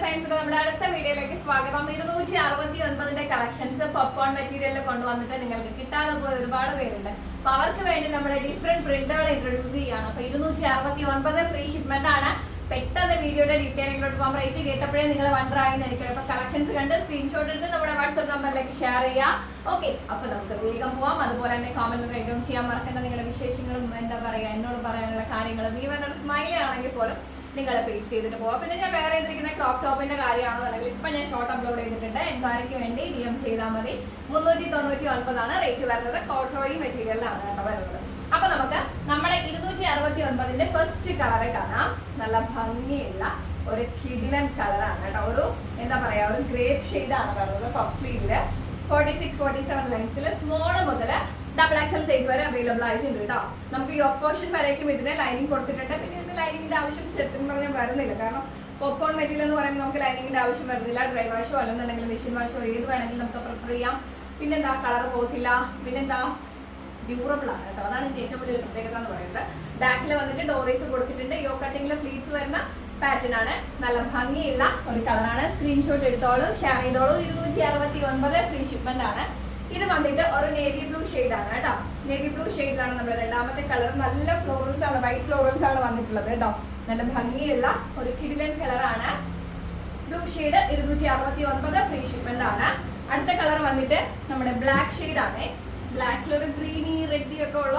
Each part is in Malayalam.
സയൻസിന്റെ നമ്മുടെ അടുത്ത വീഡിയോയിലേക്ക് സ്വാഗതം. 269 കളക്ഷൻസ് പോപ്കോൺ മെറ്റീരിയലിൽ കൊണ്ടുവന്നിട്ട് നിങ്ങൾക്ക് കിട്ടാതെ പോയ ഒരുപാട് പേരുണ്ട്. അപ്പൊ അവർക്ക് വേണ്ടി നമ്മൾ ഡിഫറെന്റ് പ്രിന്റുകൾ ഇൻട്രൊഡ്യൂസ് ചെയ്യാണ്. അപ്പൊ 269 ഫ്രീ ഷിപ്മെന്റ് ആണ്. പെട്ടെന്ന് വീഡിയോയുടെ ഡീറ്റെയിലിംഗിലോട്ട് പോകാം. റേറ്റ് കേട്ടപ്പോഴേ നിങ്ങൾ വണ്ടറായെന്ന് എനിക്കറിയാം. അപ്പൊ കളക്ഷൻസ് കണ്ട് സ്ക്രീൻഷോട്ട് എടുത്ത് നമ്മുടെ വാട്സ്ആപ്പ് നമ്പറിലേക്ക് ഷെയർ ചെയ്യാം. ഓക്കെ, അപ്പൊ നമുക്ക് വേഗം പോവാം. അതുപോലെ തന്നെ കോമന്റിൽ റൈറ്റ് ഡൗൺ ചെയ്യാൻ മറക്കേണ്ട നിങ്ങളുടെ വിശേഷങ്ങളും എന്താ പറയാ എന്നോട് പറയാനുള്ള കാര്യങ്ങളും ഈവൻ ഒരു സ്മൈലി ആണെങ്കിൽ പോലും നിങ്ങളെ പേസ്റ്റ് ചെയ്തിട്ട് പോവാം. പിന്നെ ഞാൻ വേറെ ചെയ്തിരിക്കുന്ന ക്രോപ്പ് ടോപ്പിന്റെ കാര്യമാണെന്നുണ്ടെങ്കിൽ ഇപ്പൊ ഞാൻ ഷോർട്ട് അപ്ലോഡ് ചെയ്തിട്ടുണ്ട്. എൻക്വയറിക്ക് വേണ്ടി DM ചെയ്താൽ മതി. 399 റേറ്റ് വരുന്നത്. കോട്രോയി മെറ്റീരിയലിലാണ് കേട്ടോ വരുന്നത്. അപ്പൊ നമുക്ക് നമ്മുടെ 269 ഫസ്റ്റ് കളറ് കാണാം. നല്ല ഭംഗിയുള്ള ഒരു കിഡിലൻ കളറാണ് കേട്ടോ. ഒരു എന്താ പറയാ ഒരു ഗ്രേപ്പ് ഷെയ്ഡാണ് വരുന്നത്. പഫ് സ്ലീവില് 46-47 ലെങ്ത്തിൽ സ്മോള് മുതൽ ഡബിൾ XL സൈസ് വരെ അവൈലബിൾ ആയിട്ടുണ്ട് കേട്ടോ. നമുക്ക് യോക്ക് പോർഷൻ വരേക്കും ഇതിന് ലൈനിങ് കൊടുത്തിട്ടുണ്ട്. പിന്നെ ഇതിന് ലൈനിങ്ങിന്റെ ആവശ്യം ശരിക്കും പറഞ്ഞാൽ വരുന്നില്ല. കാരണം പോപ്കോൺ മെറ്റീരിയൽ എന്ന് പറയുമ്പോൾ നമുക്ക് ലൈനിങ്ങിന്റെ ആവശ്യം വരുന്നില്ല. ഡ്രൈ വാഷോ അല്ലെന്നുണ്ടെങ്കിൽ മെഷീൻ വാഷോ ഏത് വേണമെങ്കിലും നമുക്ക് പ്രിഫർ ചെയ്യാം. പിന്നെന്താ കളർ പോകത്തില്ല. പിന്നെന്താ ഡ്യൂറബിൾ ആണ് കേട്ടോ. അതാണ് ഇതിന്റെ ഏറ്റവും വലിയ പ്രത്യേകത എന്ന് പറയുന്നത്. ബാക്കിൽ വന്നിട്ട് ഡോറീസ് കൊടുത്തിട്ടുണ്ട്. യോ കട്ടിങ്ങിൽ ഫ്ലീറ്റ്സ് വരുന്ന പാറ്റേൺ ആണ്. നല്ല ഭംഗിയുള്ള ഒരു കളറാണ്. സ്ക്രീൻഷോട്ട് എടുത്തോളൂ, ഷെയർ ചെയ്തോളൂ. 269 ഫ്രീ ഷിപ്മെന്റ് ആണ്. ഇത് വന്നിട്ട് ഒരു നേവി ബ്ലൂ ഷെയ്ഡാണ് കേട്ടോ. നേവി ബ്ലൂ ഷെയ്ഡിലാണ് നമ്മുടെ രണ്ടാമത്തെ കളർ. നല്ല ഫ്ലോറൽസ് ആണ്, വൈറ്റ് ഫ്ലോറൽസ് ആണ് വന്നിട്ടുള്ളത് കേട്ടോ. നല്ല ഭംഗിയുള്ള ഒരു കിഡിലൻ കളറാണ്. ബ്ലൂ ഷെയ്ഡ് 269 ഫ്രീ ഷിപ്മെന്റ് ആണ്. അടുത്ത കളർ വന്നിട്ട് നമ്മുടെ ബ്ലാക്ക് ഷെയ്ഡാണ്. ബ്ലാക്കിൽ ഒരു ഗ്രീനി റെഡി ഒക്കെ ഉള്ള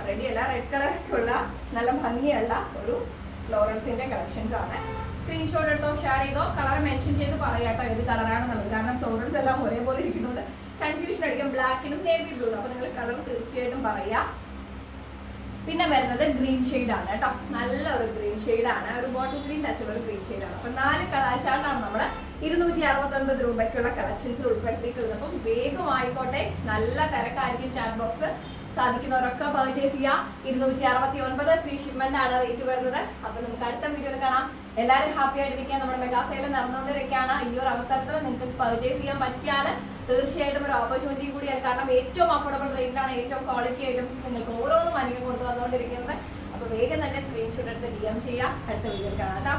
റെഡി അല്ല റെഡ് കളർ ഒക്കെ ഉള്ള നല്ല ഭംഗിയുള്ള ഒരു ഫ്ലോറൽസിന്റെ കളക്ഷൻസ് ആണ്. സ്ക്രീൻഷോട്ട് എടുത്തോ, ഷെയർ ചെയ്തോ, കളർ മെൻഷൻ ചെയ്ത് പറയാട്ടോ ഏത് കളറാണെന്നുള്ളത്. കാരണം ഫ്ലോറൽസ് എല്ലാം ഒരേപോലെ ഇരിക്കുന്നുണ്ട്, കൺഫ്യൂഷൻ അടിക്കും. ബ്ലാക്കിനും നേവി ബ്ലൂനും. അപ്പൊ നിങ്ങൾ കളർ തീർച്ചയായിട്ടും പറയാം. പിന്നെ വരുന്നത് ഗ്രീൻ ഷെയ്ഡാണ് കേട്ടോ. നല്ലൊരു ഗ്രീൻ ഷെയ്ഡാണ്. ഒരു ബോട്ടിൽ ഗ്രീൻ ടച്ചുള്ള ഒരു ഗ്രീൻ ഷെയ്ഡാണ്. അപ്പൊ 4 കളാശാണ് നമ്മൾ 269 രൂപയ്ക്കുള്ള കളക്ഷൻസിൽ ഉൾപ്പെടുത്തിയിട്ടുള്ളത്. അപ്പം വേഗം ആയിക്കോട്ടെ, നല്ല തിരക്കായിരിക്കും. ചാറ്റ് ബോക്സ് സാധിക്കുന്നവരൊക്കെ പർച്ചേസ് ചെയ്യാം. 269 ഫ്രീ ഷിപ്മെന്റ് ആണ് റേറ്റ് വരുന്നത്. അപ്പൊ നമുക്ക് അടുത്ത വീഡിയോയിൽ കാണാം. എല്ലാവരും ഹാപ്പി ആയിട്ടിരിക്കാൻ. നമ്മുടെ മെഗാ സെയിൽ നടന്നുകൊണ്ടിരിക്കുകയാണ്. ഈ ഒരു അവസരത്തിൽ നിങ്ങൾക്ക് പർച്ചേസ് ചെയ്യാൻ പറ്റിയാൽ തീർച്ചയായിട്ടും ഒരു ഓപ്പർച്യൂണിറ്റി കൂടിയാണ്. കാരണം ഏറ്റവും അഫോർഡബിൾ റേറ്റിലാണ് ഏറ്റവും ക്വാളിറ്റി ഐറ്റംസ് നിങ്ങൾക്ക് ഓരോന്നും അനുഭവം കൊണ്ടുവന്നുകൊണ്ടിരിക്കുന്നത്. അപ്പൊ വേഗം തന്നെ സ്ക്രീൻഷോട്ട് എടുത്ത് DM ചെയ്യാം. അടുത്ത വീഡിയോയിൽ കാണാം കേട്ടോ.